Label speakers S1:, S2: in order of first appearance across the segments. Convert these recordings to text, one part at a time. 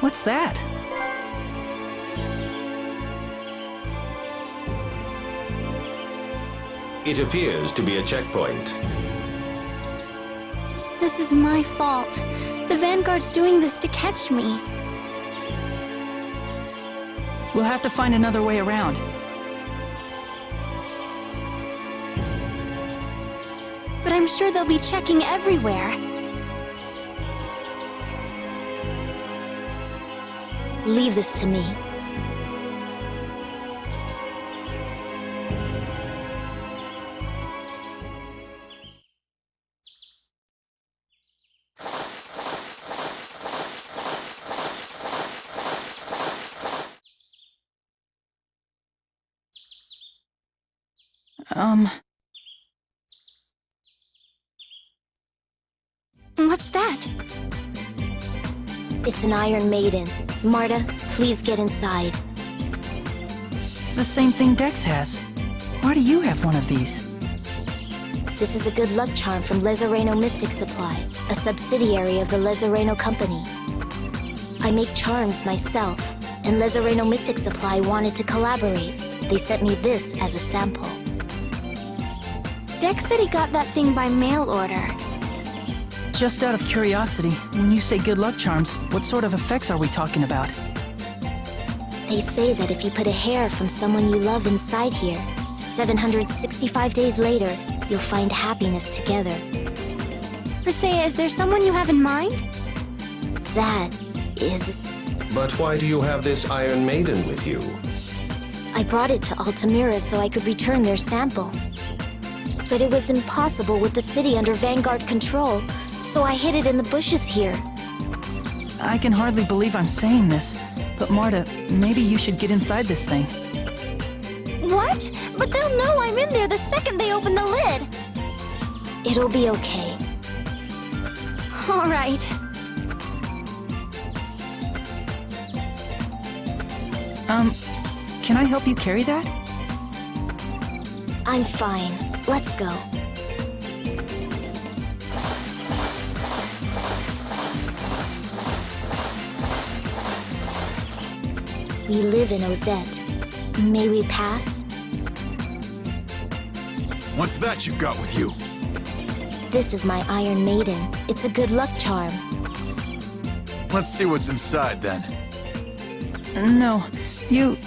S1: What's that?
S2: It appears to be a checkpoint.
S3: This is my fault. The Vanguard's doing this to catch me.
S1: We'll have to find another way around.
S3: But I'm sure they'll be checking everywhere.
S4: Leave this to me.
S3: What's that?
S4: It's an Iron Maiden. Marta, please get inside.
S1: It's the same thing Dex has. Why do you have one of these?
S4: This is a good luck charm from Lezareno Mystic Supply, a subsidiary of the Lezareno Company. I make charms myself, and Lezareno Mystic Supply wanted to collaborate. They sent me this as a sample.
S3: Dex said he got that thing by mail order.
S1: Just out of curiosity, when you say good luck charms, what sort of effects are we talking about?
S4: They say that if you put a hair from someone you love inside here, 765 days later, you'll find happiness together.
S3: Persea, is there someone you have in mind?
S4: That is...
S2: But why do you have this Iron Maiden with you?
S4: I brought it to Altamira so I could return their sample. But it was impossible with the city under Vanguard control, so I hid it in the bushes here.
S1: I can hardly believe I'm saying this, but Marta, maybe you should get inside this thing.
S3: What? But they'll know I'm in there the second they open the lid.
S4: It'll be okay.
S3: All right.
S1: Can I help you carry that?
S4: I'm fine. Let's go. We live in Ozette. May we pass?
S5: What's that you've got with you?
S4: This is my Iron Maiden. It's a good luck charm.
S5: Let's see what's inside, then.
S1: No, you...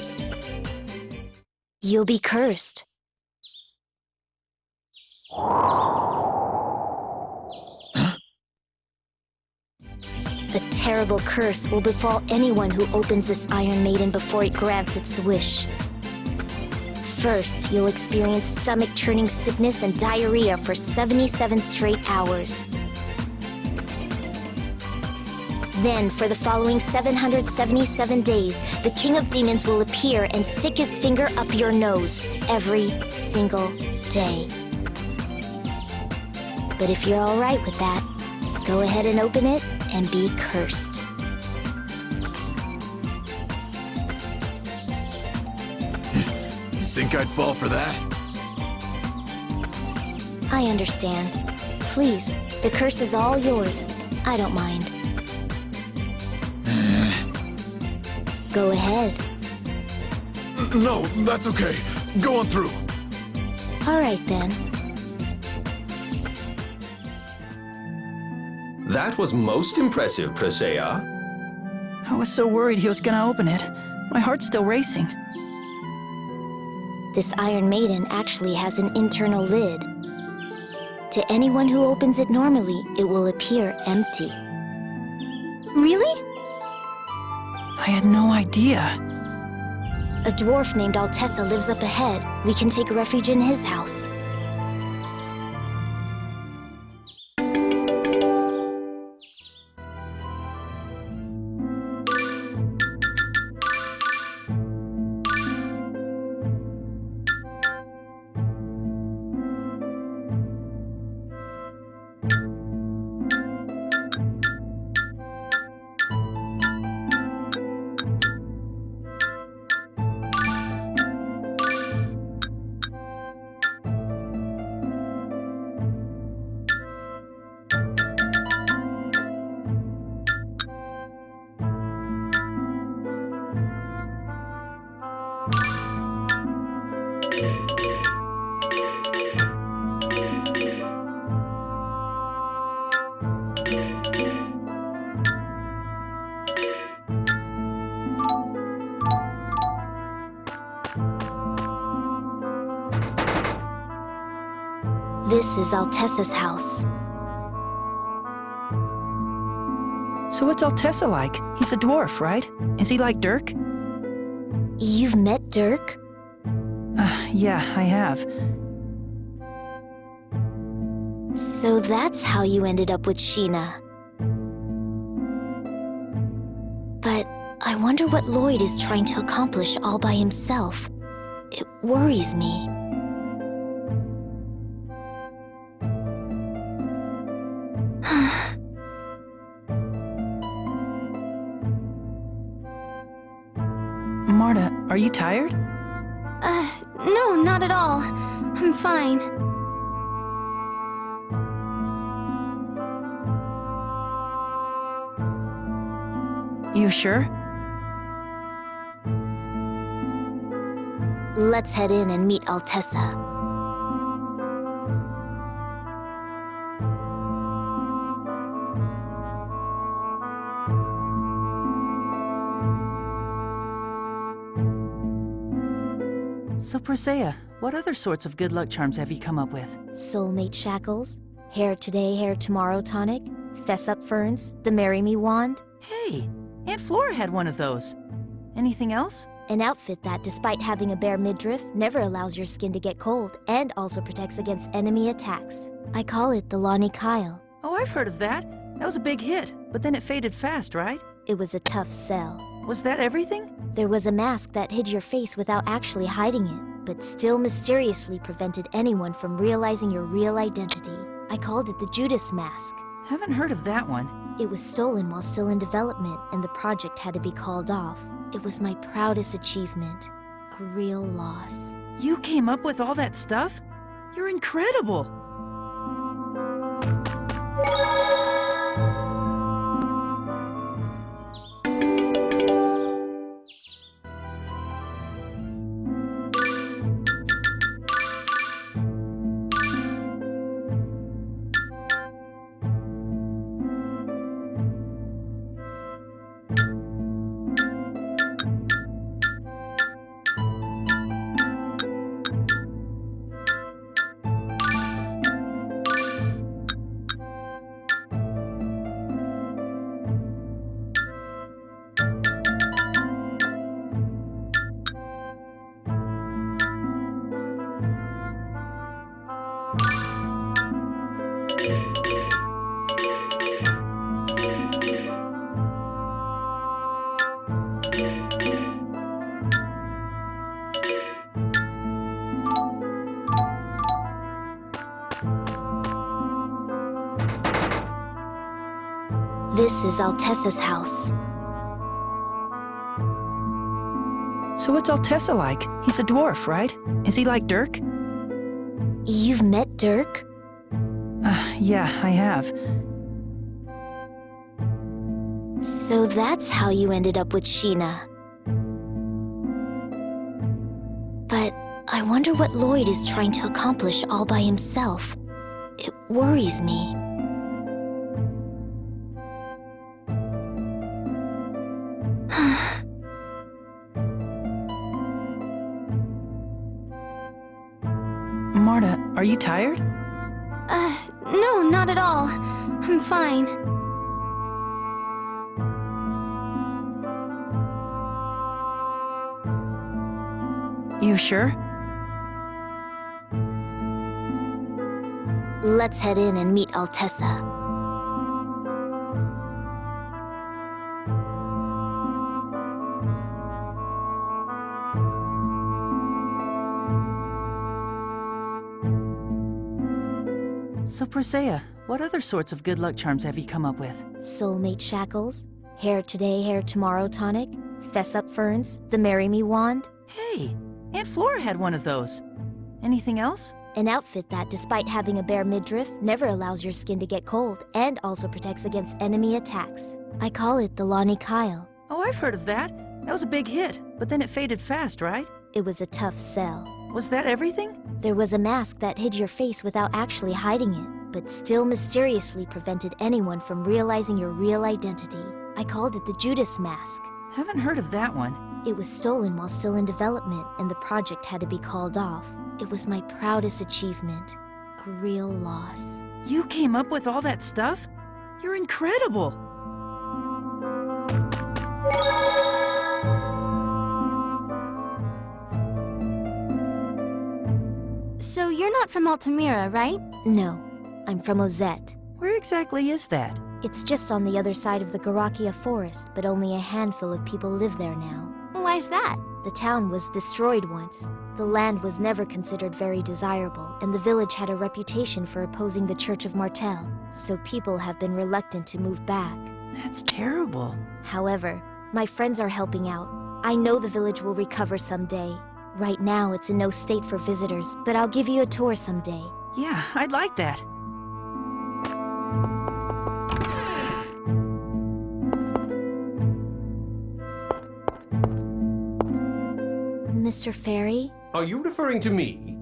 S4: You'll be cursed. A terrible curse will befall anyone who opens this Iron Maiden before it grants its wish. First, you'll experience stomach-churning sickness and diarrhea for 77 straight hours. Then, for the following 777 days, the King of Demons will appear and stick his finger up your nose every single day. But if you're all right with that, go ahead and open it and be cursed.
S5: You think I'd fall for that?
S4: I understand. Please, the curse is all yours. I don't mind. Go ahead.
S5: No, that's okay. Go on through.
S4: All right, then.
S2: That was most impressive, Persea.
S1: I was so worried he was gonna open it. My heart's still racing.
S4: This Iron Maiden actually has an internal lid. To anyone who opens it normally, it will appear empty.
S3: Really?
S1: I had no idea.
S4: A dwarf named Altessa lives up ahead. We can take refuge in his house. This is Altessa's house.
S1: So what's Altessa like? He's a dwarf, right? Is he like Dirk?
S4: You've met Dirk?
S1: Yeah, I have.
S4: So that's how you ended up with Sheena. But I wonder what Lloyd is trying to accomplish all by himself. It worries me.
S1: Marta, are you tired?
S3: No, not at all. I'm fine.
S1: You sure?
S4: Let's head in and meet Altessa.
S1: So Presea, what other sorts of good luck charms have you come up with?
S4: Soulmate shackles, hair today, hair tomorrow tonic, fess up ferns, the marry me wand.
S1: Hey, Aunt Flora had one of those. Anything else?
S4: An outfit that, despite having a bare midriff, never allows your skin to get cold and also protects against enemy attacks. I call it the Lonnie Kyle.
S1: Oh, I've heard of that. That was a big hit, but then it faded fast, right?
S4: It was a tough sell.
S1: Was that everything?
S4: There was a mask that hid your face without actually hiding it, but still mysteriously prevented anyone from realizing your real identity. I called it the Judas mask.
S1: Haven't heard of that one.
S4: It was stolen while still in development, and the project had to be called off. It was my proudest achievement. A real loss.
S1: You came up with all that stuff? You're incredible!
S4: This is Altessa's house.
S1: So what's Altessa like? He's a dwarf, right? Is he like Dirk?
S4: You've met Dirk?
S1: Yeah, I have.
S4: So that's how you ended up with Sheena. But I wonder what Lloyd is trying to accomplish all by himself. It worries me.
S1: Marta, are you tired?
S3: No, not at all. I'm fine.
S1: You sure?
S4: Let's head in and meet Altessa.
S1: So Presea, what other sorts of good luck charms have you come up with?
S4: Soulmate shackles, hair today, hair tomorrow tonic, fess up ferns, the marry me wand.
S1: Hey, Aunt Flora had one of those. Anything else?
S4: An outfit that, despite having a bare midriff, never allows your skin to get cold and also protects against enemy attacks. I call it the Lonnie Kyle.
S1: Oh, I've heard of that. That was a big hit, but then it faded fast, right?
S4: It was a tough sell.
S1: Was that everything?
S4: There was a mask that hid your face without actually hiding it, but still mysteriously prevented anyone from realizing your real identity. I called it the Judas mask.
S1: Haven't heard of that one.
S4: It was stolen while still in development, and the project had to be called off. It was my proudest achievement. A real loss.
S1: You came up with all that stuff? You're incredible!
S3: So you're not from Altamira, right?
S4: No, I'm from Ozette.
S1: Where exactly is that?
S4: It's just on the other side of the Garakia forest, but only a handful of people live there now.
S3: Why's that?
S4: The town was destroyed once. The land was never considered very desirable, and the village had a reputation for opposing the Church of Martel, so people have been reluctant to move back.
S1: That's terrible.
S4: However, my friends are helping out. I know the village will recover someday. Right now, it's in no state for visitors, but I'll give you a tour someday.
S1: Yeah, I'd like that.
S4: Mr. Fairy?
S2: Are you referring to me?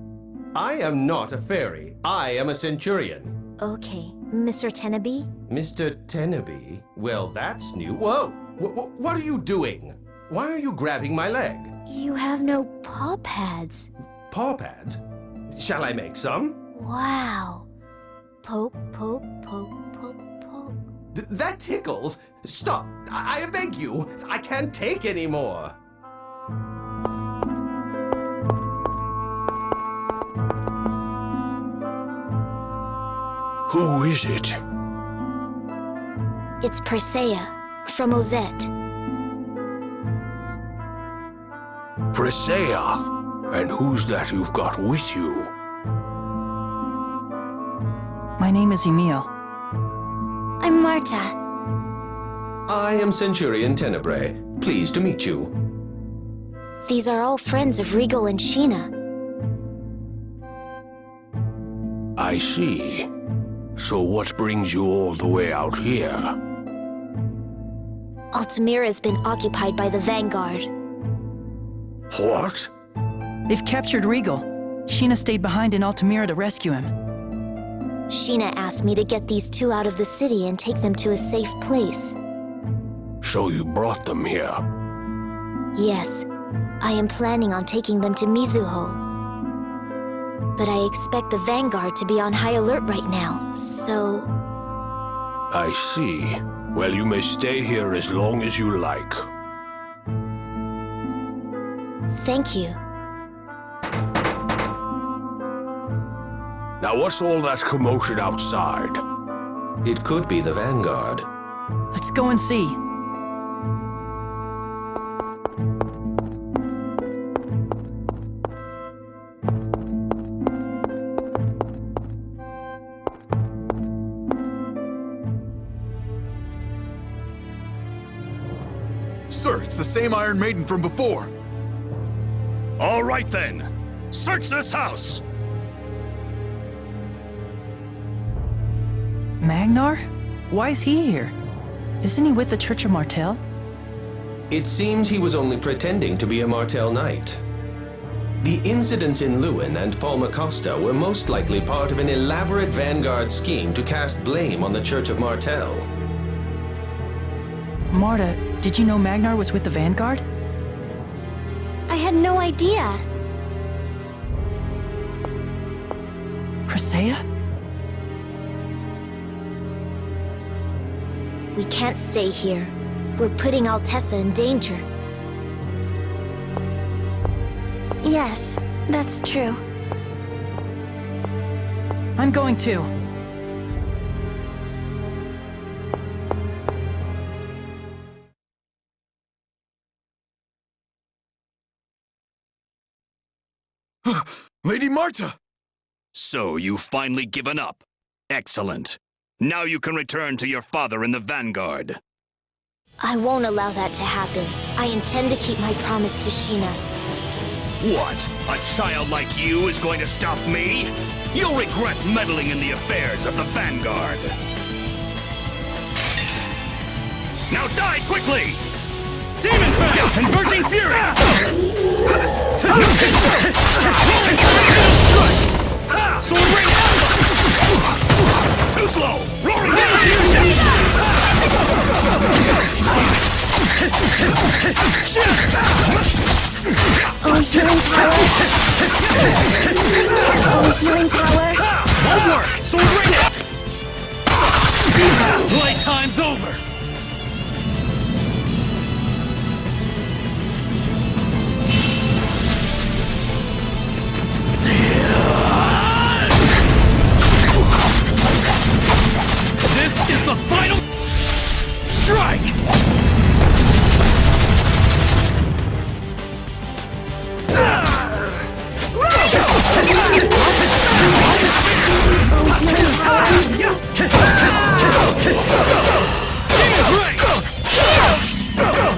S2: I am not a fairy. I am a centurion.
S4: Okay. Mr. Tenaby?
S2: Mr. Tenaby? Well, that's new. Whoa! What are you doing? Why are you grabbing my leg?
S4: You have no paw pads.
S2: Paw pads? Shall I make some?
S4: Wow. Poke, poke, poke, poke, poke.
S2: That tickles. Stop. I beg you. I can't take any more.
S6: Who is it?
S4: It's Persea, from Ozette.
S6: Presea? And who's that you've got with you?
S1: My name is Emil.
S3: I'm Marta.
S2: I am Centurion Tenebrae. Pleased to meet you.
S4: These are all friends of Regal and Sheena.
S6: I see. So what brings you all the way out here?
S4: Altamira's been occupied by the Vanguard.
S6: What?
S1: They've captured Regal. Sheena stayed behind in Altamira to rescue him.
S4: Sheena asked me to get these two out of the city and take them to a safe place.
S6: So you brought them here?
S4: Yes, I am planning on taking them to Mizuho. But I expect the Vanguard to be on high alert right now, so...
S6: I see. Well, you may stay here as long as you like.
S4: Thank you.
S6: Now what's all that commotion outside?
S2: It could be the Vanguard.
S1: Let's go and see.
S5: Sir, it's the same Iron Maiden from before.
S6: All right then. Search this house!
S1: Magnar? Why is he here? Isn't he with the Church of Martel?
S2: It seems he was only pretending to be a Martel knight. The incidents in Lewin and Palma Costa were most likely part of an elaborate Vanguard scheme to cast blame on the Church of Martel.
S1: Marta, did you know Magnar was with the Vanguard?
S3: I had no idea.
S1: Presea?
S4: We can't stay here. We're putting Altessa in danger.
S3: Yes, that's true.
S1: I'm going too.
S5: Lady Marta!
S7: So you've finally given up. Excellent. Now you can return to your father in the Vanguard.
S4: I won't allow that to happen. I intend to keep my promise to Sheena.
S7: What? A child like you is going to stop me? You'll regret meddling in the affairs of the Vanguard. Now die quickly! Demon Fang! Converging Fury! Sword Ring! Too slow! Roaring Fusion!
S4: Oh, healing power! Oh, healing power!
S7: Won't work! Sword Ring! Playtime's over! This is the final strike!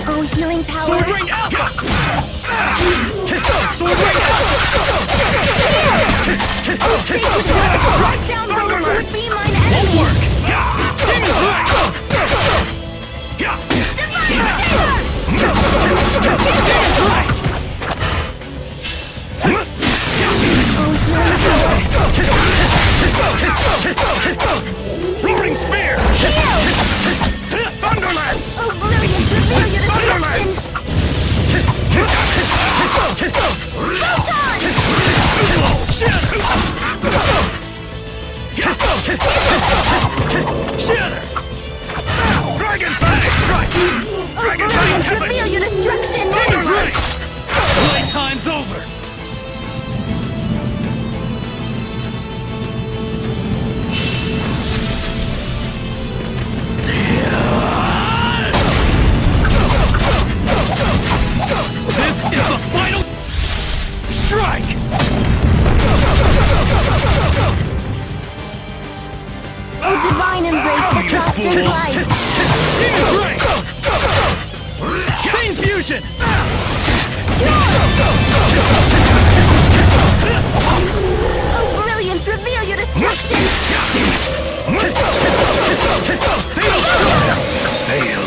S4: Oh, healing power!
S7: Sword Ring Alpha! Sword Ring
S3: Strike down those who would be mine enemy!
S7: Won't work! Demon Fang! Roaring Spear! Thunderlance!
S3: Oh, brilliant! Reveal your destruction! Photon!
S7: Shatter! Dragon Fang! Strike! Dragon Fang
S3: Brilliant!
S7: Tempest!
S3: Reveal your destruction!
S7: Demon's Race! Playtime's over! This is the final strike!
S3: Oh, divine embrace the caster's life!
S7: Demon's Ring! Chain Fusion!
S3: Oh, brilliant! Reveal your destruction!
S7: Fatal Strike! Fail!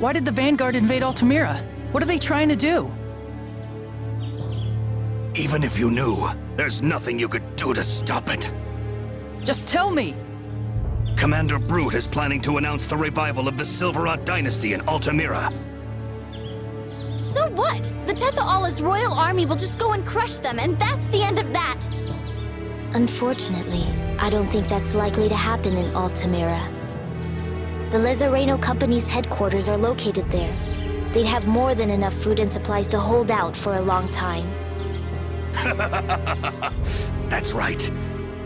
S1: Why did the Vanguard invade Altamira? What are they trying to do?
S7: Even if you knew, there's nothing you could do to stop it.
S1: Just tell me!
S7: Commander Brute is planning to announce the revival of the Sylvarant dynasty in Altamira.
S3: So what? The Tetha'Alla's royal army will just go and crush them, and that's the end of that!
S4: Unfortunately, I don't think that's likely to happen in Altamira. The Lezareno Company's headquarters are located there. They'd have more than enough food and supplies to hold out for a long time.
S7: That's right.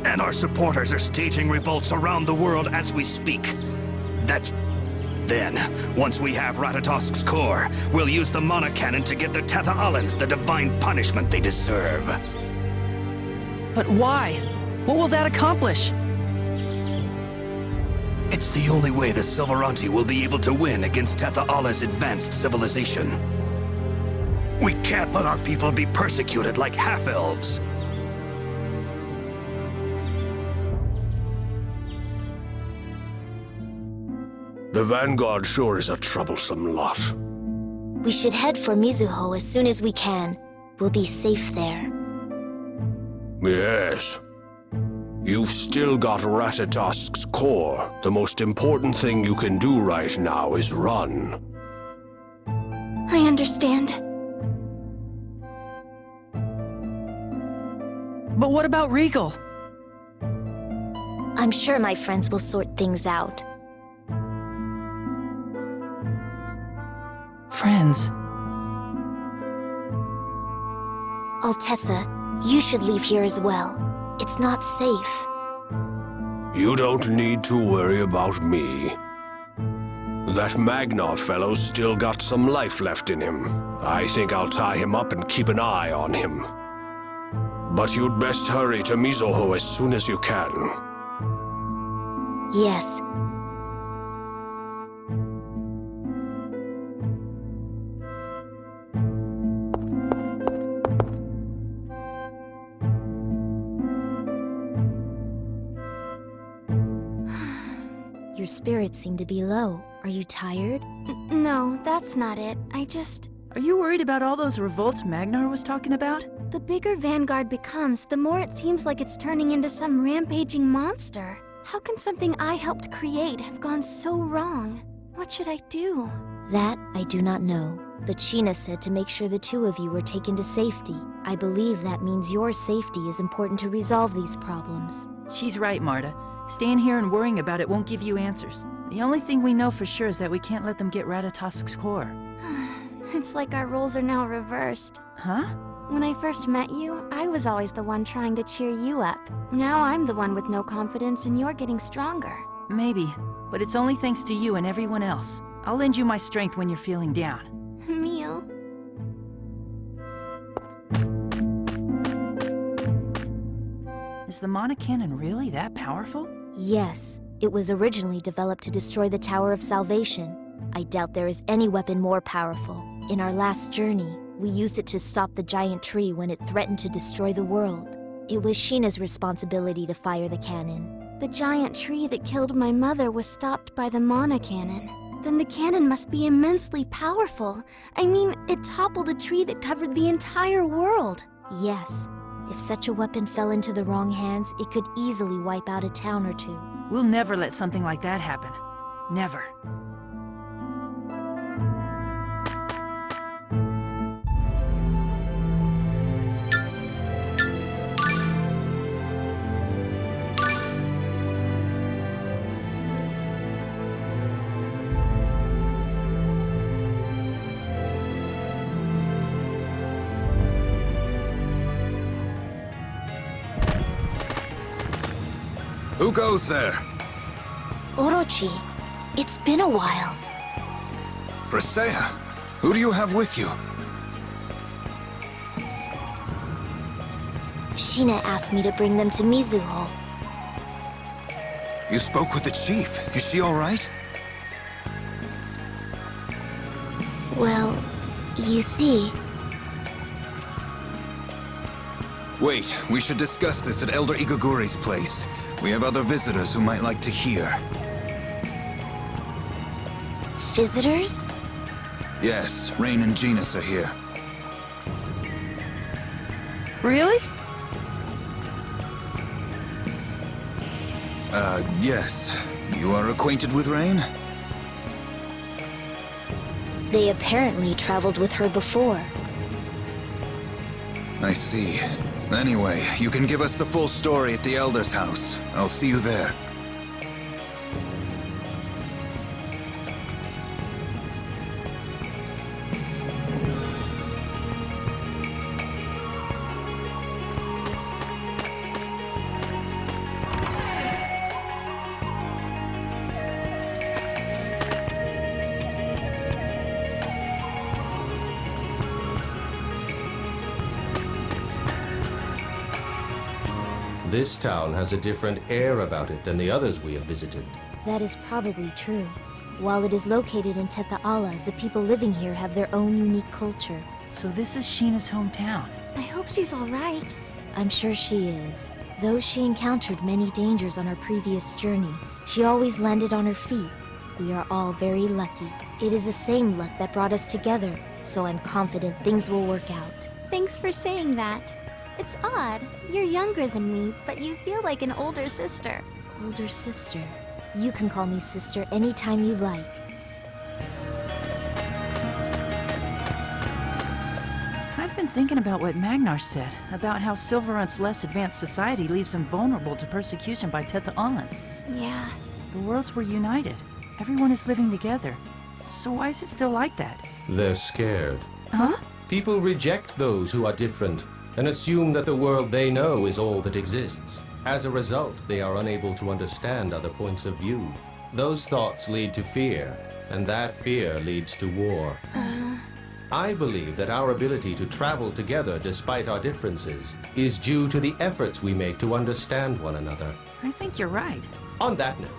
S7: And our supporters are staging revolts around the world as we speak. Then, once we have Ratatosk's core, we'll use the Mana Cannon to give the Tetha'Allans the divine punishment they deserve.
S1: But why? What will that accomplish?
S7: It's the only way the Sylvaranti will be able to win against Tetha'Alla's advanced civilization. We can't let our people be persecuted like half-elves.
S6: The Vanguard sure is a troublesome lot.
S4: We should head for Mizuho as soon as we can. We'll be safe there.
S6: Yes. You've still got Ratatosk's core. The most important thing you can do right now is run.
S3: I understand.
S1: But what about Regal?
S4: I'm sure my friends will sort things out.
S1: Friends.
S4: Altessa, you should leave here as well. It's not safe.
S6: You don't need to worry about me. That Magnov fellow's still got some life left in him. I think I'll tie him up and keep an eye on him. But you'd best hurry to Mizuho as soon as you can.
S4: Yes. Your spirits seem to be low. Are you tired?
S3: No, that's not it.
S1: Are you worried about all those revolts Magnar was talking about?
S3: The bigger Vanguard becomes, the more it seems like it's turning into some rampaging monster. How can something I helped create have gone so wrong? What should I do?
S4: That I do not know. But Sheena said to make sure the two of you were taken to safety. I believe that means your safety is important to resolve these problems.
S1: She's right, Marta. Staying here and worrying about it won't give you answers. The only thing we know for sure is that we can't let them get Ratatosk's core.
S3: It's like our roles are now reversed.
S1: Huh?
S3: When I first met you, I was always the one trying to cheer you up. Now I'm the one with no confidence and you're getting stronger.
S1: Maybe, but it's only thanks to you and everyone else. I'll lend you my strength when you're feeling down.
S3: Emil.
S1: Is the Mana Cannon really that powerful?
S4: Yes, it was originally developed to destroy the Tower of Salvation. I doubt there is any weapon more powerful. In our last journey, we used it to stop the giant tree when it threatened to destroy the world. It was Sheena's responsibility to fire the cannon.
S3: The giant tree that killed my mother was stopped by the Mana Cannon. Then the cannon must be immensely powerful. I mean, it toppled a tree that covered the entire world.
S4: Yes. If such a weapon fell into the wrong hands, it could easily wipe out a town or two.
S1: We'll never let something like that happen. Never.
S5: Who goes there?
S4: Orochi, it's been a while.
S5: Presea, who do you have with you?
S4: Sheena asked me to bring them to Mizuho.
S5: You spoke with the chief. Is she all right?
S4: Well, you see...
S5: Wait, we should discuss this at Elder Igaguri's place. We have other visitors who might like to hear.
S4: Visitors?
S5: Yes, Rain and Genus are here.
S1: Really?
S5: Yes. You are acquainted with Rain?
S4: They apparently traveled with her before.
S5: I see. Anyway, you can give us the full story at the Elder's house. I'll see you there.
S2: This town has a different air about it than the others we have visited.
S4: That is probably true. While it is located in Teta'ala, the people living here have their own unique culture.
S1: So this is Sheena's hometown.
S3: I hope she's all right.
S4: I'm sure she is. Though she encountered many dangers on her previous journey, she always landed on her feet. We are all very lucky. It is the same luck that brought us together, so I'm confident things will work out.
S3: Thanks for saying that. It's odd. You're younger than me, but you feel like an older sister.
S4: Older sister. You can call me sister anytime you like.
S1: I've been thinking about what Magnar said, about how Sylvarant's less advanced society leaves him vulnerable to persecution by Teta'alans.
S3: Yeah.
S1: The worlds were united. Everyone is living together. So why is it still like that?
S2: They're scared.
S1: Huh?
S2: People reject those who are different and assume that the world they know is all that exists. As a result, they are unable to understand other points of view. Those thoughts lead to fear, and that fear leads to war. I believe that our ability to travel together despite our differences is due to the efforts we make to understand one another.
S1: I think you're right.
S2: On that note,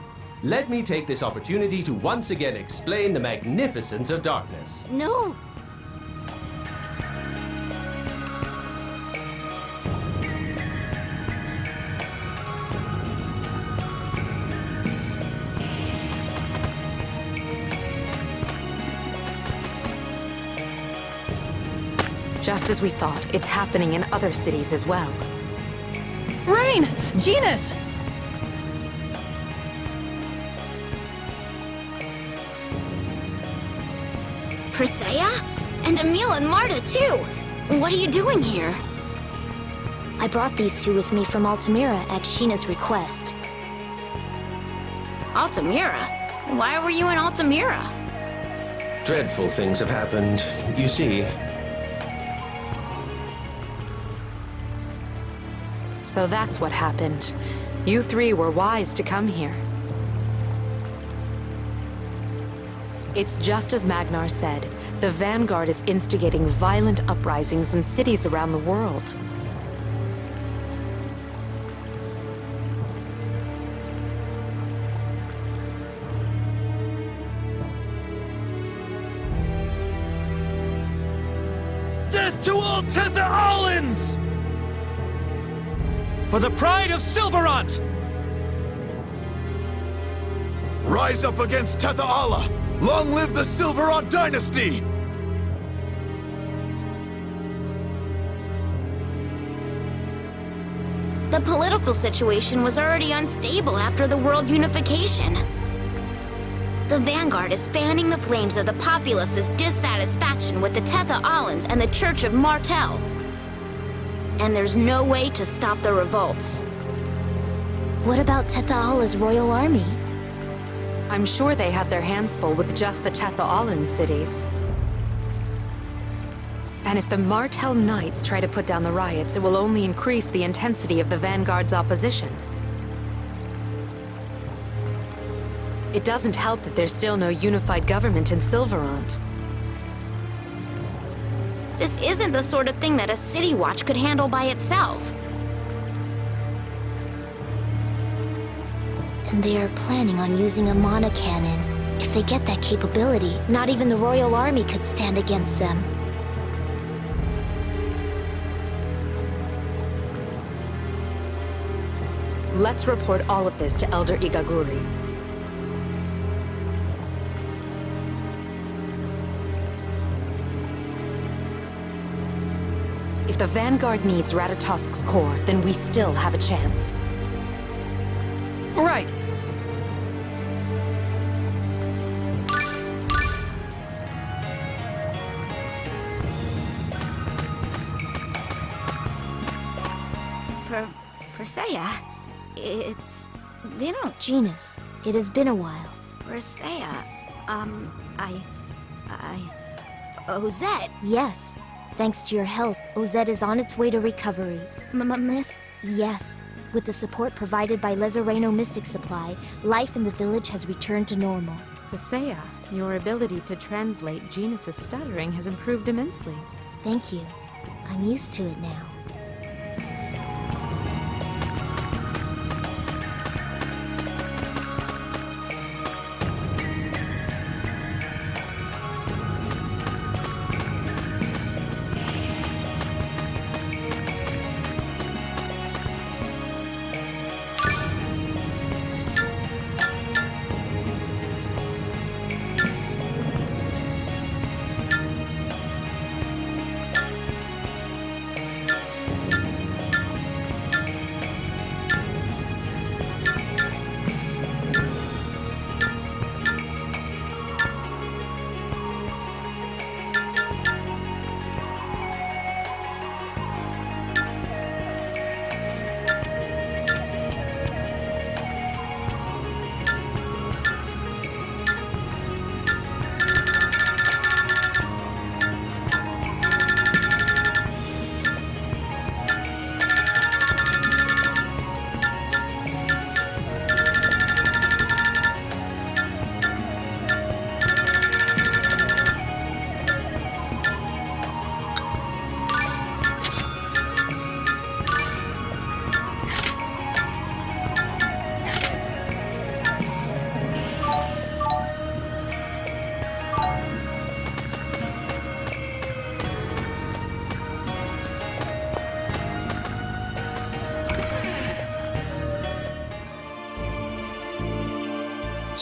S2: let me take this opportunity to once again explain the magnificence of darkness.
S3: No.
S8: Just as we thought, it's happening in other cities as well.
S1: Rain! Genus!
S3: Presea? And Emil and Marta, too! What are you doing here?
S4: I brought these two with me from Altamira at Sheena's request.
S3: Altamira? Why were you in Altamira?
S2: Dreadful things have happened. You see,
S8: So that's what happened. You three were wise to come here. It's just as Magnar said. The Vanguard is instigating violent uprisings in cities around the world.
S7: Death to all Tether-Allans! For the pride of Sylvarant!
S5: Rise up against Tether-Alla! Long live the Sylvarant dynasty!
S3: The political situation was already unstable after the world unification. The Vanguard is fanning the flames of the populace's dissatisfaction with the Tether-Allans and the Church of Martel. And there's no way to stop the revolts.
S4: What about Tetha-Alla's royal army?
S8: I'm sure they have their hands full with just the Tetha-Allan cities. And if the Martel Knights try to put down the riots, it will only increase the intensity of the Vanguard's opposition. It doesn't help that there's still no unified government in Sylvarant.
S3: This isn't the sort of thing that a City Watch could handle by itself.
S4: And they are planning on using a mana cannon. If they get that capability, not even the royal army could stand against them.
S8: Let's report all of this to Elder Igaguri. If the Vanguard needs Ratatosk's core, then we still have a chance.
S1: Right.
S3: Presea, it's been a...
S4: Genus, it has been a while.
S3: Presea, Ozette.
S4: Yes. Thanks to your help, Ozette is on its way to recovery.
S3: Miss...
S4: Yes. With the support provided by Lezareno Mystic Supply, life in the village has returned to normal.
S8: Presea, your ability to translate Genus's stuttering has improved immensely.
S4: Thank you. I'm used to it now.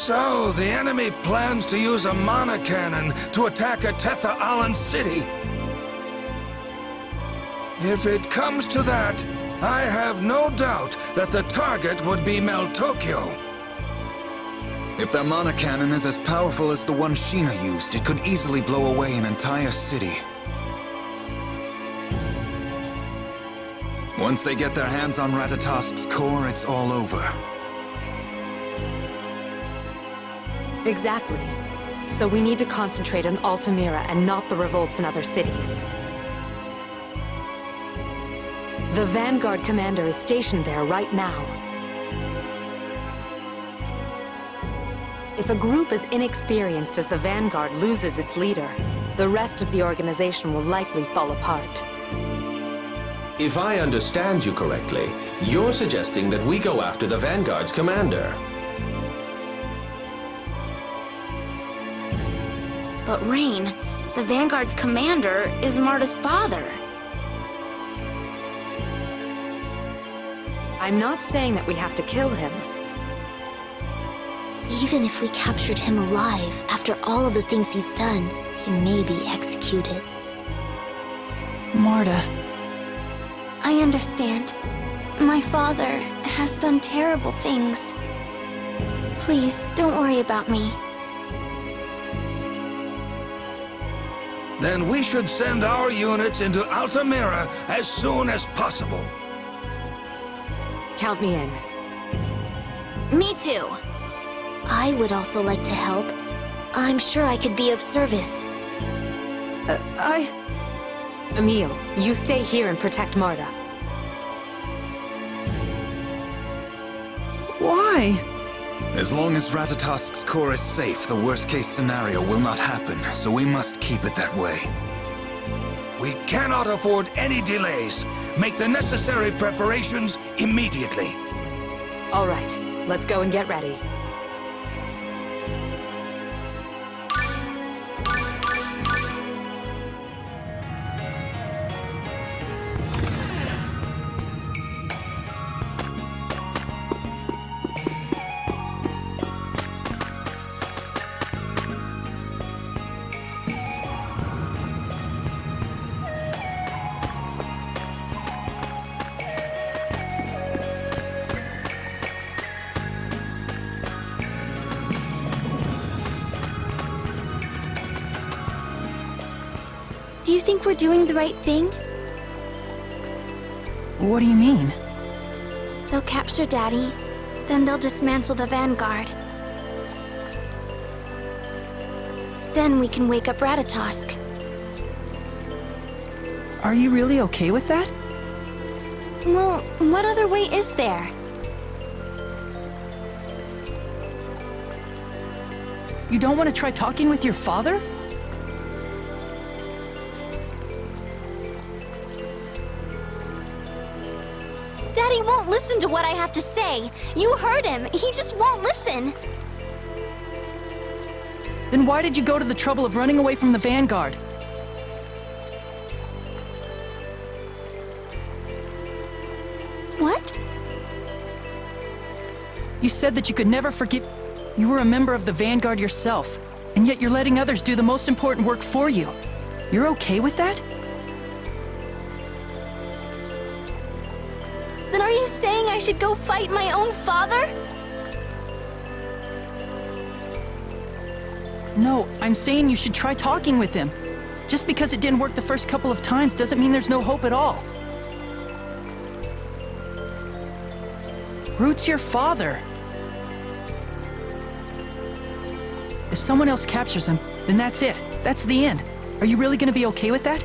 S9: So, the enemy plans to use a mana cannon to attack a Tetha Alan city. If it comes to that, I have no doubt that the target would be Mel Tokyo.
S5: If their mana cannon is as powerful as the one Sheena used, it could easily blow away an entire city. Once they get their hands on Ratatosk's core, it's all over.
S8: Exactly. So we need to concentrate on Altamira and not the revolts in other cities. The Vanguard commander is stationed there right now. If a group as inexperienced as the Vanguard loses its leader, the rest of the organization will likely fall apart.
S2: If I understand you correctly, you're suggesting that we go after the Vanguard's commander.
S3: But Rain, the Vanguard's commander is Marta's father.
S8: I'm not saying that we have to kill him.
S4: Even if we captured him alive, after all of the things he's done, he may be executed.
S1: Marta.
S3: I understand. My father has done terrible things. Please, don't worry about me.
S9: Then we should send our units into Altamira as soon as possible.
S8: Count me in.
S3: Me too.
S4: I would also like to help. I'm sure I could be of service.
S8: Emil, you stay here and protect Marta.
S1: Why?
S5: As long as Ratatosk's core is safe, the worst-case scenario will not happen, so we must keep it that way.
S9: We cannot afford any delays. Make the necessary preparations immediately.
S8: All right, let's go and get ready.
S3: Do you think we're doing the right thing?
S1: What do you mean?
S3: They'll capture Daddy, then they'll dismantle the Vanguard. Then we can wake up Ratatosk.
S1: Are you really okay with that?
S3: Well, what other way is there?
S1: You don't want to try talking with your father?
S3: Daddy won't listen to what I have to say. You heard him. He just won't listen.
S1: Then why did you go to the trouble of running away from the Vanguard?
S3: What?
S1: You said that you could never forgive... You were a member of the Vanguard yourself, and yet you're letting others do the most important work for you. You're okay with that?
S3: Then are you saying I should go fight my own father?
S1: No, I'm saying you should try talking with him. Just because it didn't work the first couple of times doesn't mean there's no hope at all. Root's your father. If someone else captures him, then that's it. That's the end. Are you really gonna be okay with that?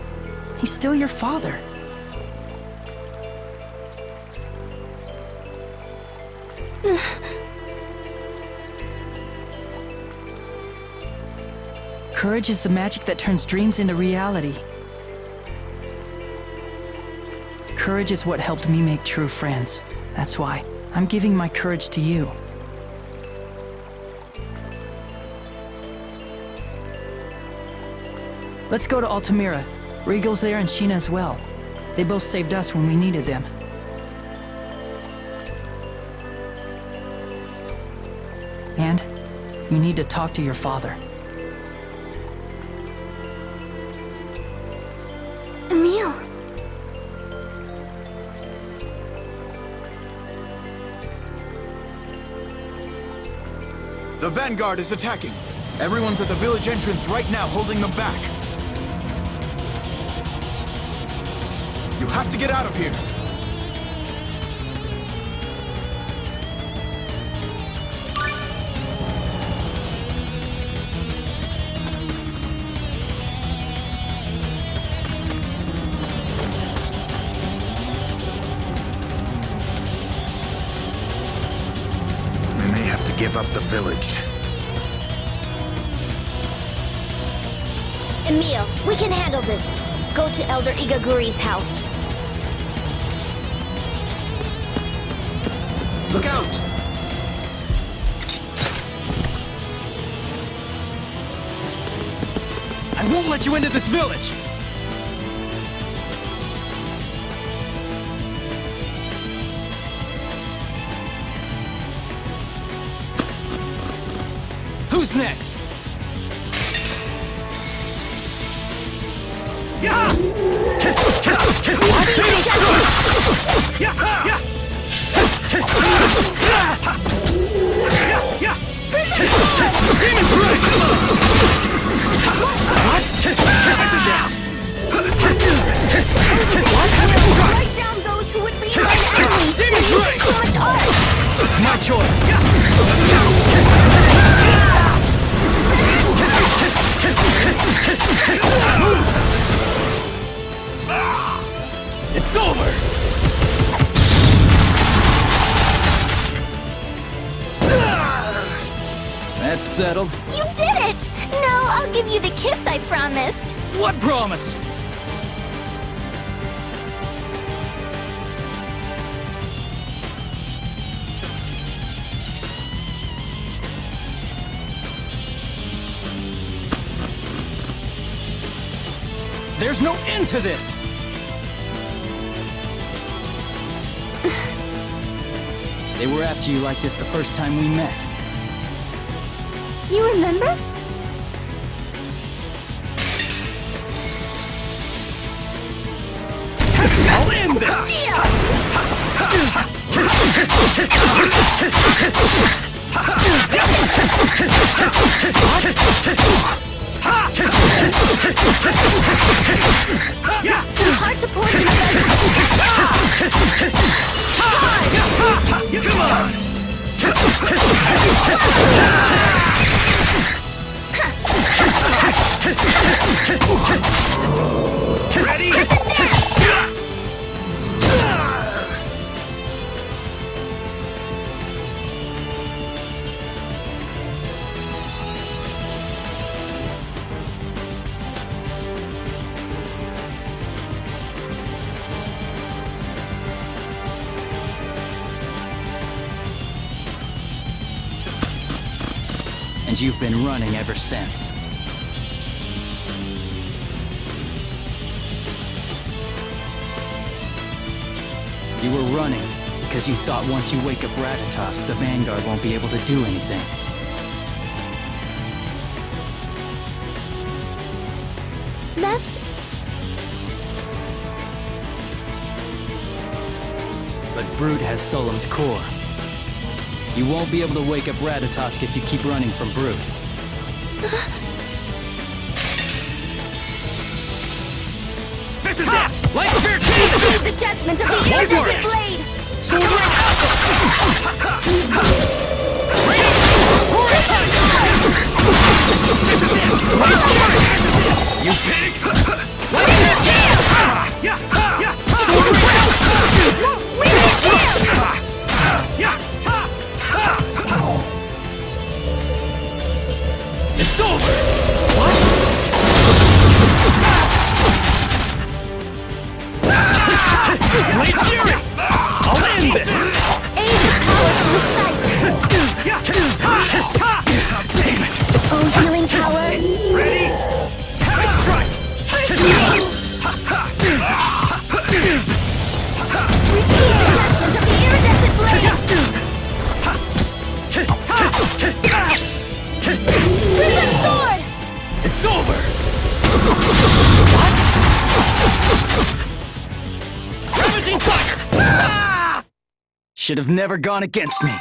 S1: He's still your father. Courage is the magic that turns dreams into reality. Courage is what helped me make true friends. That's why I'm giving my courage to you. Let's go to Altamira. Regal's there and Sheena as well. They both saved us when we needed them. And You need to talk to your father.
S4: Emil!
S5: The Vanguard is attacking. Everyone's at the village entrance right now, holding them back. You have to get out of here. We may have to give up the village.
S4: Emil, we can handle this. Go to Elder Igaguri's house.
S2: Look out!
S1: I won't let you into this village! Who's next? Yeah!
S4: Write down those who would be your enemy.
S1: Demon's right!
S4: So much art.
S1: It's my choice. It's over! That's settled.
S4: You did it! Now I'll give you the kiss I promised.
S1: What promise? There's no end to this! They were after you like this the first time we met.
S4: You remember?
S1: I'll end this!
S4: It's hard to poison
S7: Ready?
S1: And you've been running ever since. You were running because you thought once you wake up Ratatosk, the Vanguard won't be able to do anything.
S4: That's...
S1: But Brood has Solemn's core. You won't be able to wake up Ratatosk if you keep running from Brood.
S7: This is it!
S1: Light Spear
S4: This
S1: Cannon!
S4: is the judgment of the
S7: Go for
S4: Iridescent
S7: it!
S4: Blade!
S7: This is it!
S1: You pig!
S7: It's over!
S1: Blade Fury! I'll end this!
S4: Aid the power to recite!
S7: Damn it!
S4: Oh, healing power!
S7: Ready? Ravaging fire! Ah! Should have never gone against me.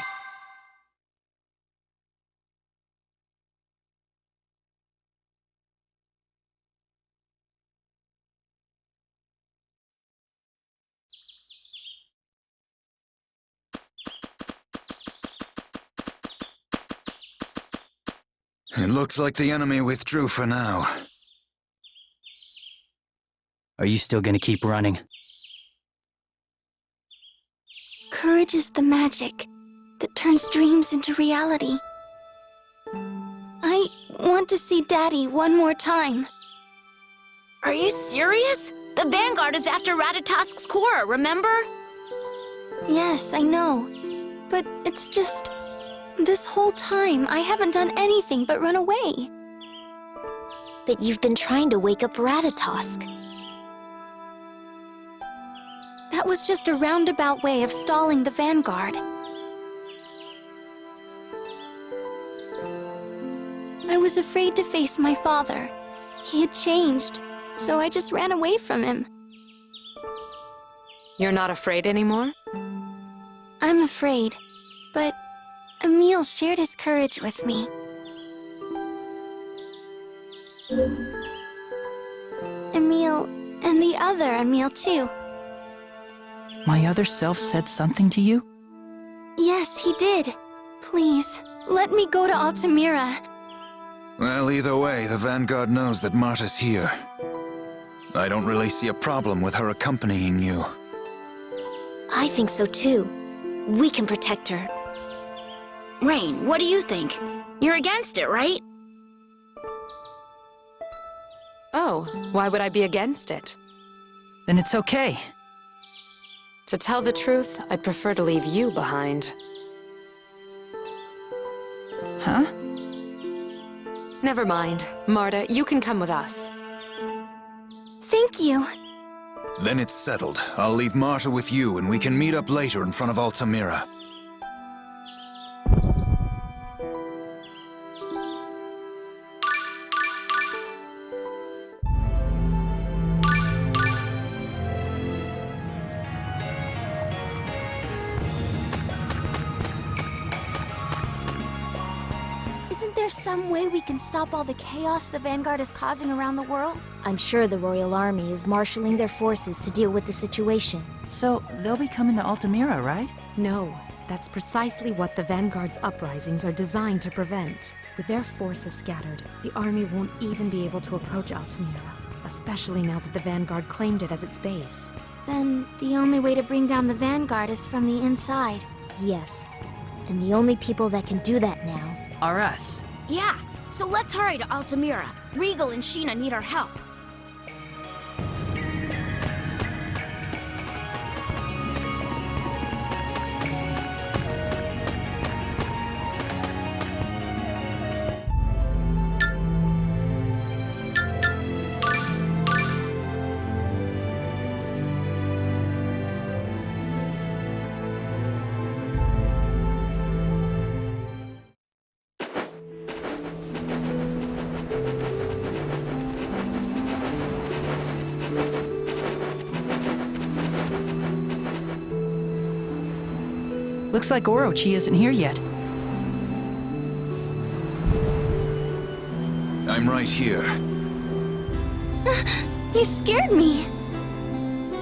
S5: It looks like the enemy withdrew for now.
S7: Are you still gonna keep running?
S4: Courage is the magic that turns dreams into reality. I want to see Daddy one more time.
S3: Are you serious? The Vanguard is after Ratatosk's core, remember?
S4: Yes, I know. But it's just... this whole time, I haven't done anything but run away. But you've been trying to wake up Ratatosk. That was just a roundabout way of stalling the Vanguard. I was afraid to face my father. He had changed, so I just ran away from him.
S8: You're not afraid anymore?
S4: I'm afraid, but Emil shared his courage with me. Emil, and the other Emil too.
S1: My other self said something to you?
S4: Yes, he did. Please, let me go to Altamira.
S5: Well, either way, the Vanguard knows that Marta's here. I don't really see a problem with her accompanying you.
S4: I think so too. We can protect her.
S3: Rain, what do you think? You're against it, right?
S8: Oh, why would I be against it?
S1: Then it's okay.
S8: To tell the truth, I'd prefer to leave you behind.
S1: Huh?
S8: Never mind. Marta, you can come with us.
S4: Thank you.
S5: Then it's settled. I'll leave Marta with you, and we can meet up later in front of Altamira.
S4: Isn't there some way we can stop all the chaos the Vanguard is causing around the world? I'm sure the Royal Army is marshalling their forces to deal with the situation.
S1: So, they'll be coming to Altamira, right?
S8: No, that's precisely what the Vanguard's uprisings are designed to prevent. With their forces scattered, the army won't even be able to approach Altamira, especially now that the Vanguard claimed it as its base.
S4: Then the only way to bring down the Vanguard is from the inside. Yes, and the only people that can do that now
S1: Are us.
S3: Yeah, so let's hurry to Altamira. Regal and Sheena need our help.
S1: Looks like Orochi isn't here yet.
S5: I'm right here.
S4: You scared me!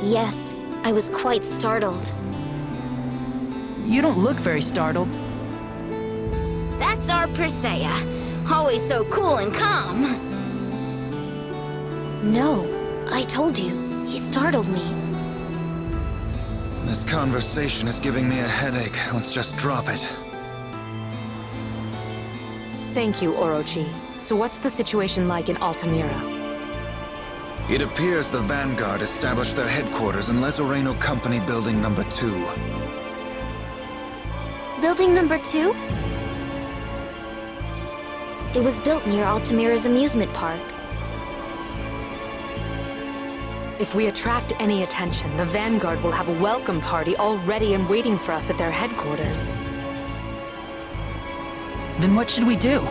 S4: Yes, I was quite startled.
S1: You don't look very startled.
S3: That's our Persea. Always so cool and calm.
S4: No, I told you, he startled me.
S5: This conversation is giving me a headache. Let's just drop it.
S8: Thank you, Orochi. So what's the situation like in Altamira?
S5: It appears the Vanguard established their headquarters in Lezoreno Company Building Number 2.
S4: Building number 2? It was built near Altamira's amusement park.
S8: If we attract any attention, the Vanguard will have a welcome party all ready and waiting for us at their headquarters.
S1: Then what should we do?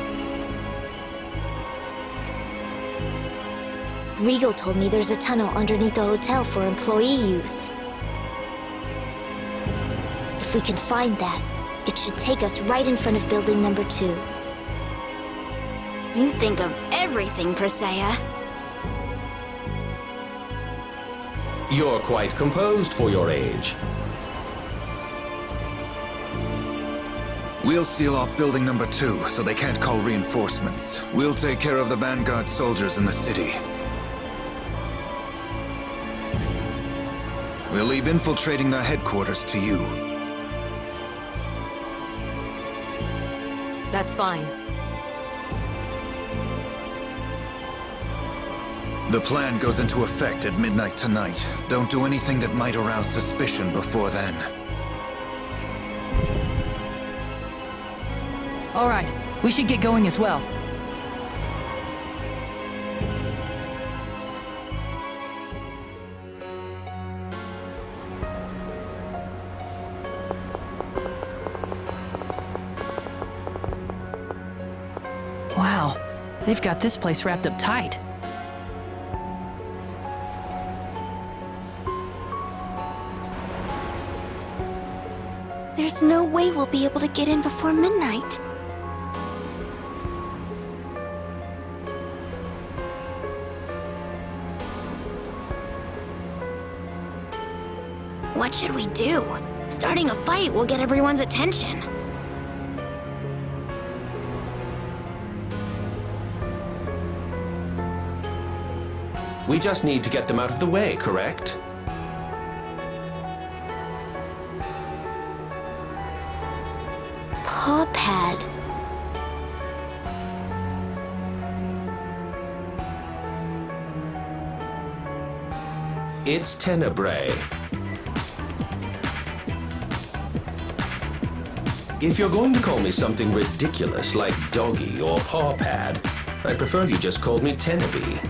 S4: Regal told me there's a tunnel underneath the hotel for employee use. If we can find that, it should take us right in front of building number 2.
S3: You think of everything, Presea.
S2: You're quite composed for your age.
S5: We'll seal off building number 2, so they can't call reinforcements. We'll take care of the Vanguard soldiers in the city. We'll leave infiltrating their headquarters to you.
S8: That's fine.
S5: The plan goes into effect at midnight tonight. Don't do anything that might arouse suspicion before then.
S1: All right, we should get going as well. Wow, they've got this place wrapped up tight.
S3: There's no way we'll be able to get in before midnight. What should we do? Starting a fight will get everyone's attention.
S2: We just need to get them out of the way, correct?
S4: Paw pad.
S2: It's Tenebrae. If you're going to call me something ridiculous like doggy or paw pad, I'd prefer you just called me Tenebrae.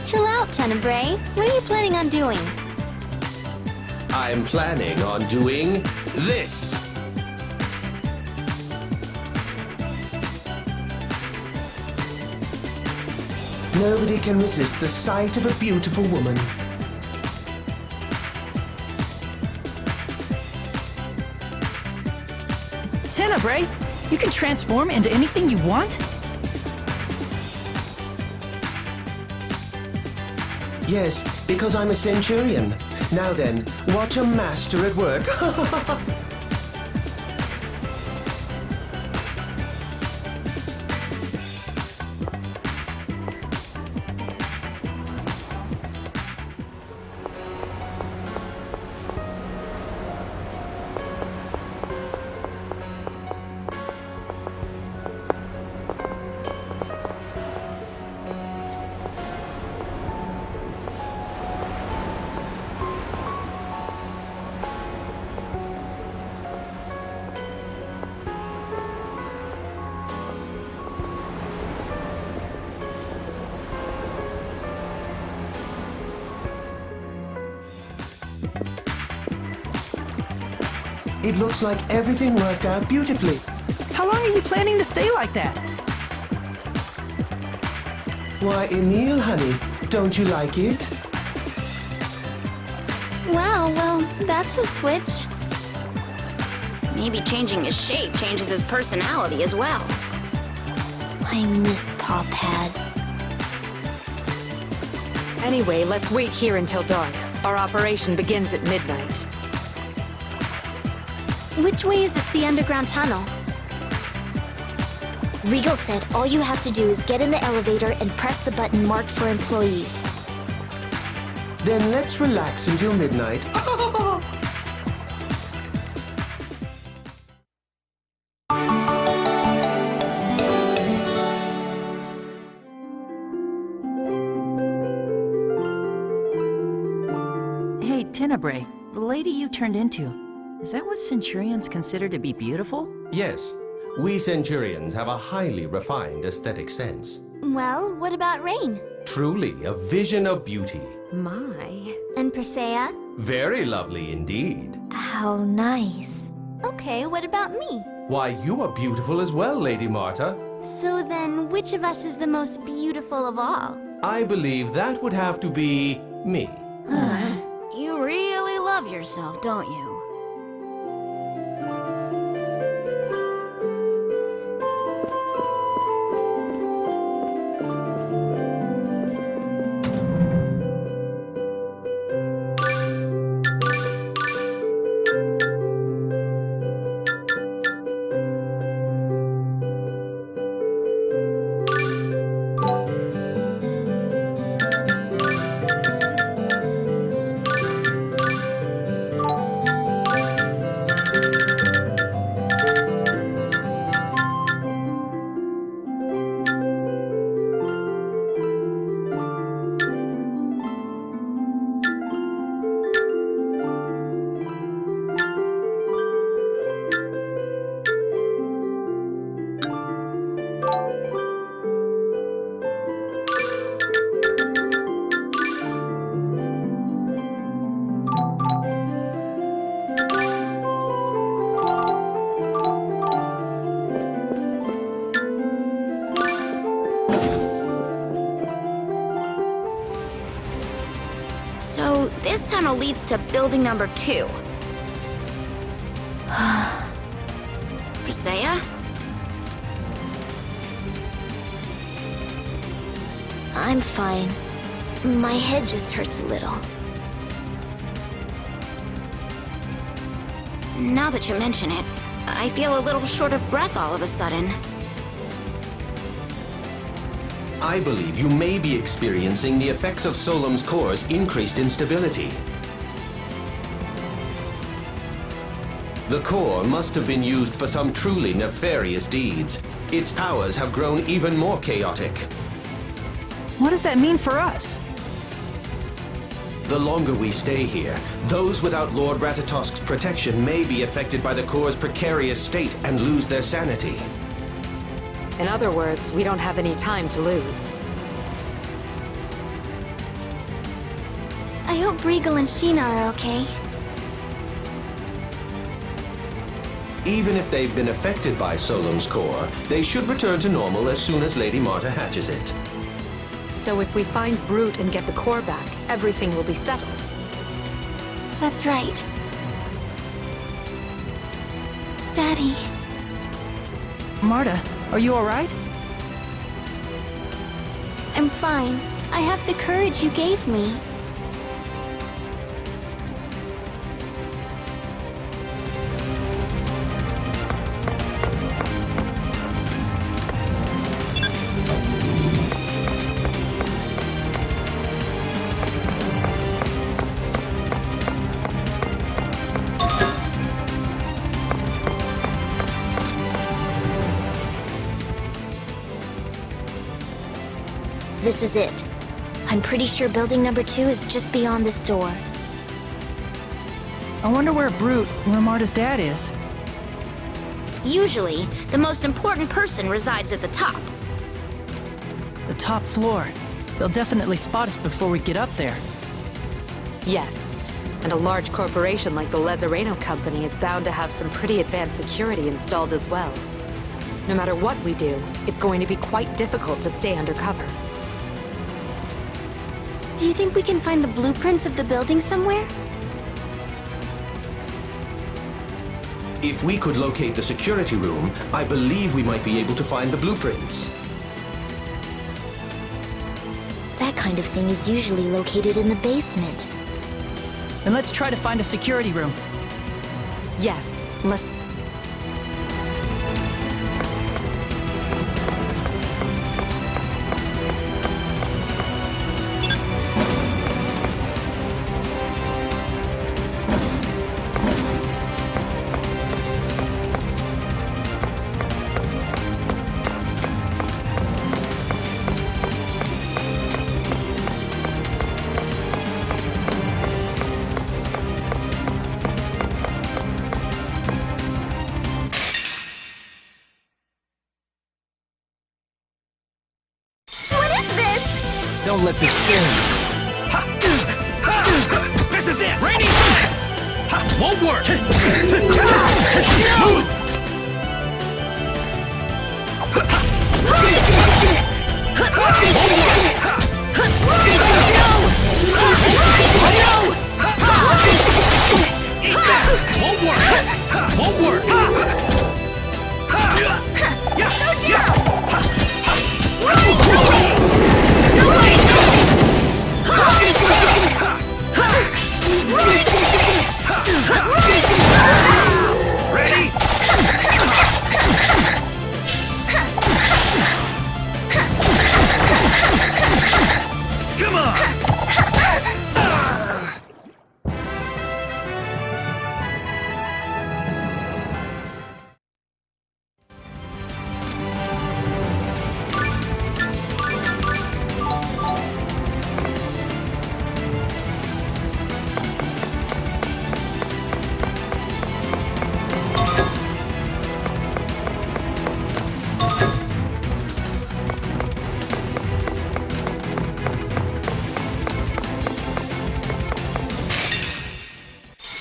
S3: Chill out, Tenebrae. What are you planning on doing?
S2: I'm planning on doing this. Nobody can resist the sight of a beautiful woman.
S1: Tenebrae, you can transform into anything you want?
S2: Yes, because I'm a centurion. Now then, watch a master at work. It looks like everything worked out beautifully.
S1: How long are you planning to stay like that?
S2: Why, Emil, honey, don't you like it?
S3: Wow, well, that's a switch. Maybe changing his shape changes his personality as well.
S4: I miss Paw Pad.
S8: Anyway, let's wait here until dark. Our operation begins at midnight.
S3: Which way is it to the underground tunnel?
S4: Regal said all you have to do is get in the elevator and press the button marked for employees.
S2: Then let's relax until midnight.
S1: Hey, Tenebrae, the lady you turned into, is that what Centurions consider to be beautiful?
S2: Yes, we Centurions have a highly refined aesthetic sense.
S3: Well, what about Rain?
S2: Truly a vision of beauty.
S8: My.
S3: And Presea?
S2: Very lovely indeed.
S4: How nice.
S3: Okay, what about me?
S2: Why, you are beautiful as well, Lady Marta.
S4: So then, which of us is the most beautiful of all?
S2: I believe that would have to be me.
S3: You really love yourself, don't you? So, this tunnel leads to building number 2. Priscilla?
S4: I'm fine. My head just hurts a little.
S3: Now that you mention it, I feel a little short of breath all of a sudden.
S2: I believe you may be experiencing the effects of Solemn's core's increased instability. The core must have been used for some truly nefarious deeds. Its powers have grown even more chaotic.
S1: What does that mean for us?
S2: The longer we stay here, those without Lord Ratatosk's protection may be affected by the core's precarious state and lose their sanity.
S8: In other words, we don't have any time to lose.
S4: I hope Regal and Sheena are okay.
S2: Even if they've been affected by Solemn's core, they should return to normal as soon as Lady Marta hatches it.
S8: So if we find Brute and get the core back, everything will be settled.
S4: That's right. Daddy.
S1: Marta, are you all right?
S4: I'm fine. I have the courage you gave me. This is it. I'm pretty sure building number 2 is just beyond this door.
S1: I wonder where Marta's dad is.
S3: Usually, the most important person resides at the top.
S1: The top floor. They'll definitely spot us before we get up there.
S8: Yes, and a large corporation like the Lezareno Company is bound to have some pretty advanced security installed as well. No matter what we do, it's going to be quite difficult to stay undercover.
S4: Do you think we can find the blueprints of the building somewhere?
S2: If we could locate the security room, I believe we might be able to find the blueprints.
S4: That kind of thing is usually located in the basement.
S1: And let's try to find a security room.
S8: Yes,
S1: Don't let this scare you.
S7: This is it! Raining fire! Won't work! Move! Won't work! Won't work! Ready? Come on!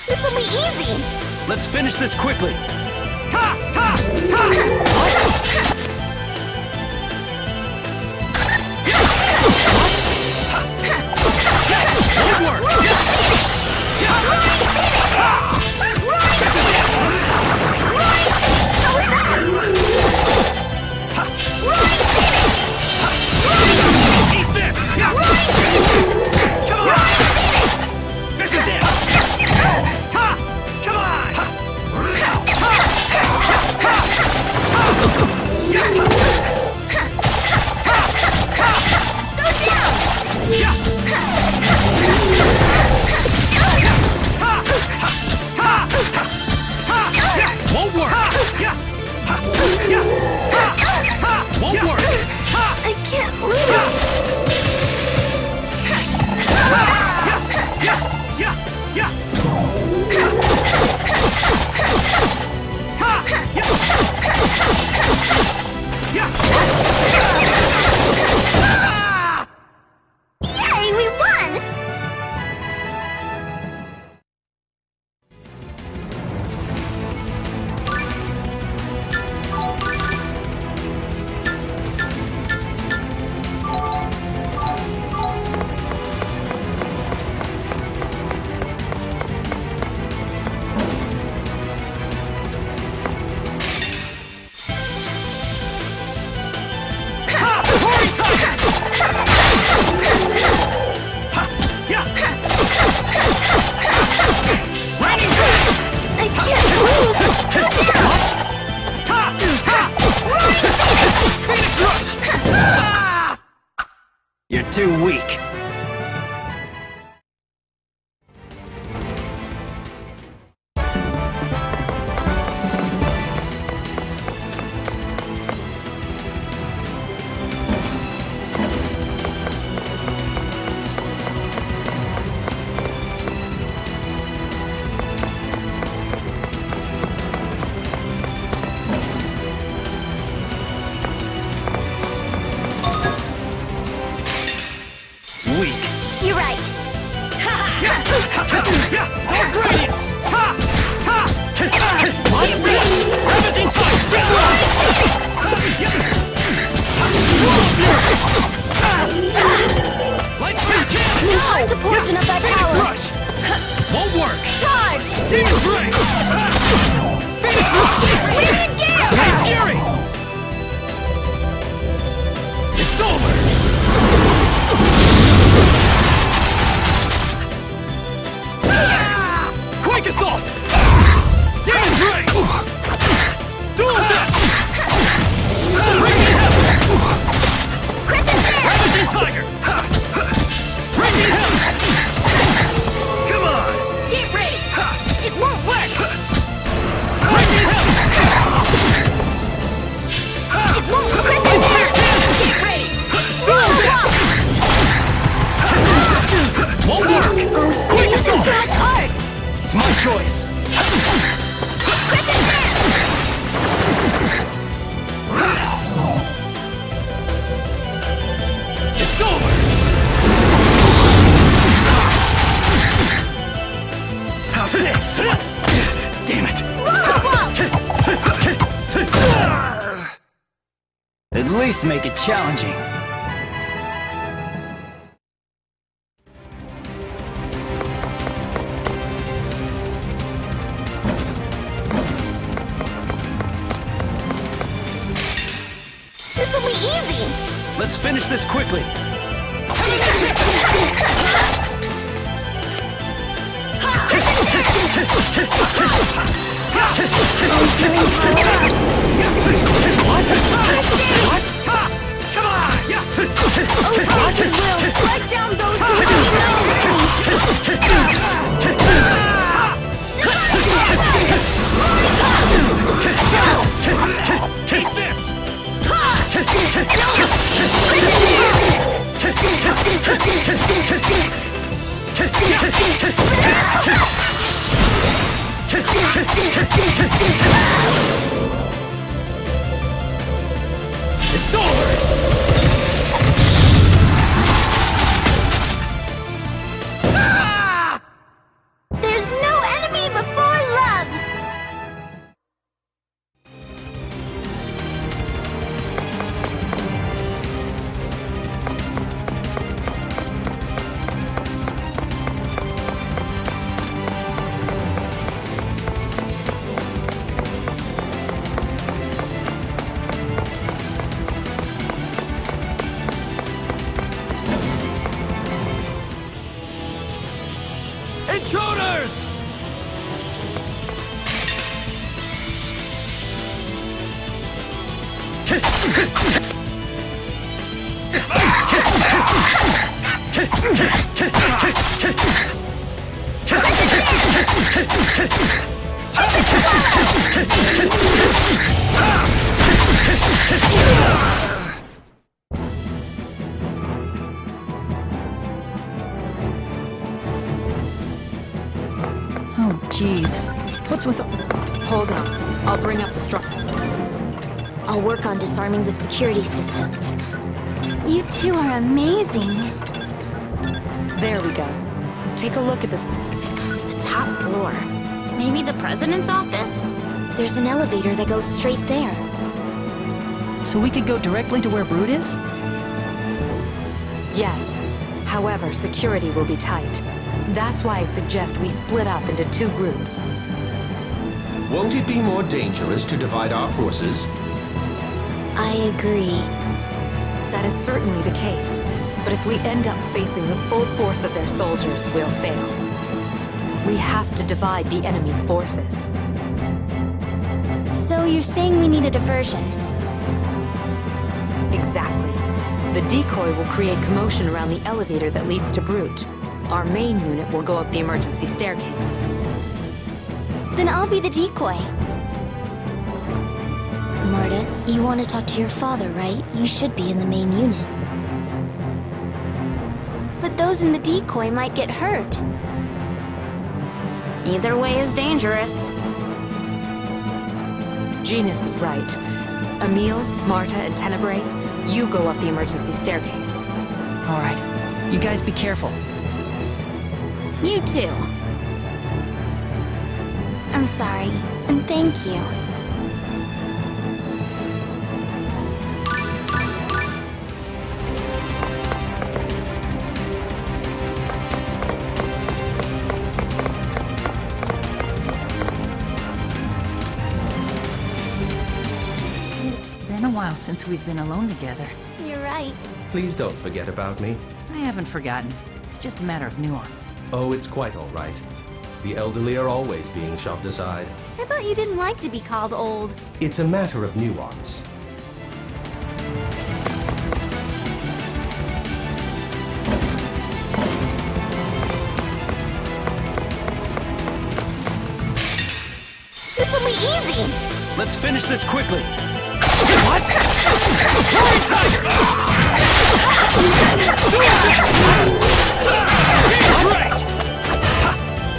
S3: This will be easy!
S7: Let's finish this quickly. Ta! Ta! Ta! Good work! Eat this! Come on! This is it! Ta! Come on!
S3: Go down!
S7: Won't work! Won't work!
S3: I can't lose! Yay, we won! I can't lose! Go down!
S7: Phoenix Rush! You're too weak.
S3: You're right.
S7: Dark Radiance! Ravaging Fire! Light Speed Cannon!
S3: No time to portion of that
S7: Phoenix
S3: power.
S7: Rush! Won't work!
S3: Charge!
S7: Demon's Ray! Phoenix Rush!
S3: Radiant Gale!
S7: Great Fury! It's over! Quake Assault! Demon's Ray! Dual Death! Breaking Heaven!
S3: Crescent Flare!
S7: Ravaging Tiger! Breaking Heaven! Come on!
S3: Get ready! It won't work!
S7: Breaking Heaven!
S3: It won't! Crescent Flare! Get ready!
S7: Dual Death! Won't work! Quake
S3: You're using
S7: Assault!
S3: too much arts!
S7: It's my choice!
S3: Crescent Flare!
S7: It's over! How's this? Damn it!
S3: Swallow Bolt!
S7: At
S1: least make it challenging.
S3: This'll be easy!
S1: Let's finish this quickly.
S3: Strike down those who
S9: Keep this!
S1: It's over!
S3: There's no enemy before love!
S1: Intruders! Oh, jeez. What's with...
S8: Hold on. I'll bring up the structure.
S4: I'll work on disarming the security system.
S3: You two are amazing.
S8: There we go. Take a look at this.
S3: The top floor. Maybe the president's office?
S4: There's an elevator that goes straight there.
S1: So we could go directly to where Brood is?
S8: Yes. However, security will be tight. That's why I suggest we split up into 2 groups.
S2: Won't it be more dangerous to divide our forces?
S4: I agree.
S8: That is certainly the case. But if we end up facing the full force of their soldiers, we'll fail. We have to divide the enemy's forces.
S3: So you're saying we need a diversion?
S8: Exactly. The decoy will create commotion around the elevator that leads to Brute. Our main unit will go up the emergency staircase.
S3: Then I'll be the decoy.
S4: Marta, you want to talk to your father, right? You should be in the main unit.
S3: But those in the decoy might get hurt. Either way is dangerous.
S8: Genus is right. Emil, Marta, and Tenebrae, you go up the emergency staircase.
S1: All right. You guys be careful.
S3: You too. I'm sorry, and thank you.
S1: It's been a while since we've been alone together.
S3: You're right.
S2: Please don't forget about me.
S1: I haven't forgotten. It's just a matter of nuance.
S2: Oh, it's quite all right. The elderly are always being shoved aside.
S3: I thought you didn't like to be called old.
S2: It's a matter of nuance.
S3: This'll be easy!
S1: Let's finish this quickly.
S9: What?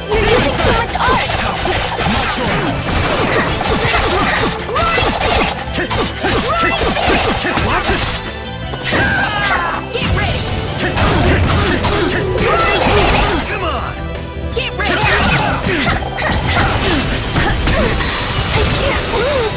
S3: You're using too much art! Get ready!
S9: Come on!
S3: Get ready! I can't lose!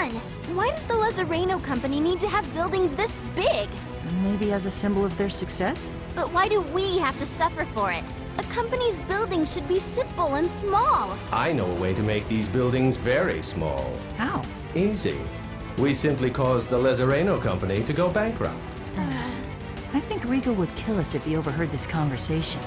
S4: on? Why does the Lezareno company need to have buildings this big?
S1: Maybe as a symbol of their success?
S4: But why do we have to suffer for it? A company's building should be simple and small.
S2: I know a way to make these buildings very small.
S1: How?
S2: Easy. We simply cause the Lezareno company to go bankrupt.
S1: I think Rigo would kill us if he overheard this conversation.